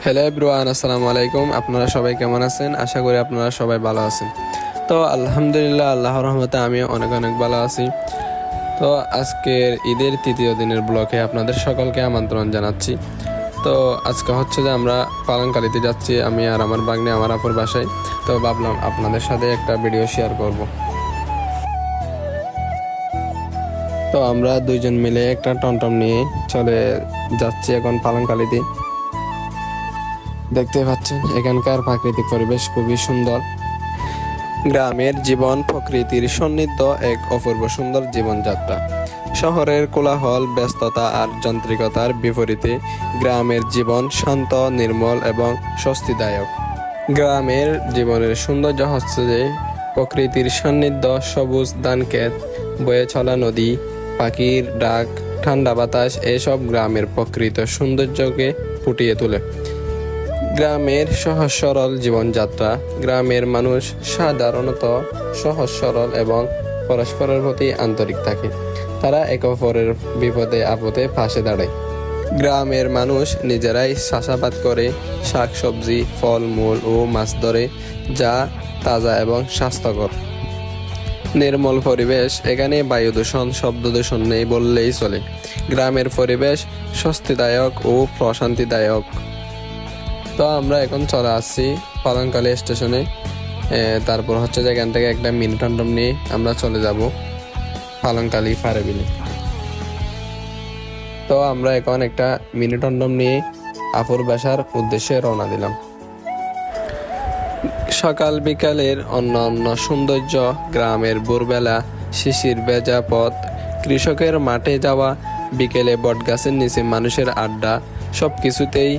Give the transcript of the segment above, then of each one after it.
Hello everyone, আসসালামু আলাইকুম। আপনারা সবাই কেমন আছেন? আশা করি আপনারা সবাই ভালো আছেন। তো আলহামদুলিল্লাহ, আল্লাহর রহমতে আমিও অনেক অনেক ভালো আছি। তো আজকের ঈদের তৃতীয় দিনের ব্লকে আপনাদের সকলকে আমন্ত্রণ জানাচ্ছি। তো আজকে হচ্ছে যে আমরা পালংকালিতে যাচ্ছি, আমি আর আমার ভাগ্নে আমার আপুর বাসায়। তো ভাবলাম আপনাদের সাথে একটা ভিডিও শেয়ার করব। তো আমরা দুইজন মিলে একটা টমটম নিয়ে চলে যাচ্ছি এখন পালংকালিতে। দেখতে পাচ্ছেন এখানকার প্রাকৃতিক পরিবেশ খুবই সুন্দর। গ্রামের জীবন প্রকৃতির সান্নিধ্য এক অপূর্ব সুন্দর জীবনযাত্রা। শহরের কোলাহল, ব্যস্ততা আর যান্ত্রিকতার বিপরীতে গ্রামের জীবন শান্ত, নির্মল এবং স্বস্তিদায়ক। গ্রামের জীবনের সৌন্দর্য হচ্ছে যে প্রকৃতির সান্নিধ্য, সবুজ ধানক্ষেত, বয়ে চলা নদী, পাখির ডাক, ঠান্ডা বাতাস এসব গ্রামের প্রকৃত সৌন্দর্যকে ফুটিয়ে তোলে। গ্রামের সহজ সরল জীবনযাত্রা। গ্রামের মানুষ সাধারণত সহজ সরল এবং পরস্পরের প্রতি আন্তরিক থাকে। তারা একে অপরের বিপদে আপদে পাশে দাঁড়ায়। গ্রামের মানুষ নিজেরাই চাষাবাদ করে, শাকসবজি, ফলমূল ও মাছ ধরে, যা তাজা এবং স্বাস্থ্যকর। নির্মল পরিবেশ। এখানে বায়ু দূষণ, শব্দ দূষণ নেই বললেই চলে। গ্রামের পরিবেশ স্বস্তিদায়ক ও প্রশান্তিদায়ক। তো আমরা এখন চলে আসছি পালংকালী স্টেশনে। তারপর হচ্ছে যে এখান থেকে একটা মিনি টমটম নিয়ে আমরা চলে যাব পালংকালী ফারেবিলে। তো আমরা এখন একটা মিনি টমটম নিয়ে আপুর বাসার উদ্দেশ্যে রওনা দিলাম। সকাল বিকালের অন্যান্য সৌন্দর্য, গ্রামের ভোরবেলা, শিশির ভেজা পথ, কৃষকের মাঠে যাওয়া, বিকেলে বটগাছের নিচে মানুষের আড্ডা, সব কিছুতেই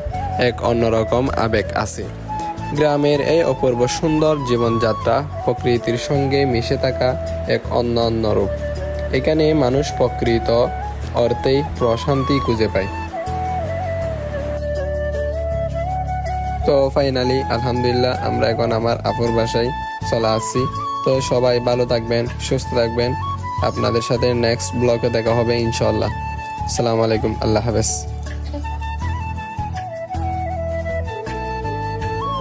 এক অন্যরকম আবেগ আছে। গ্রামের এই অপূর্ব সুন্দর জীবনযাত্রা প্রকৃতির সঙ্গে মিশে থাকা এক অনন্য রূপ। এখানে মানুষ প্রকৃত অর্থেই প্রশান্তি খুঁজে পায়। তো ফাইনালি আলহামদুলিল্লাহ আমরা এখন আমার আপুর বাসায় চলে আসছি। তো সবাই ভালো থাকবেন, সুস্থ থাকবেন। আপনাদের সাথে নেক্সট ব্লগে দেখা হবে ইনশাআল্লাহ। আসসালামু আলাইকুম, আল্লাহ হাফেজ।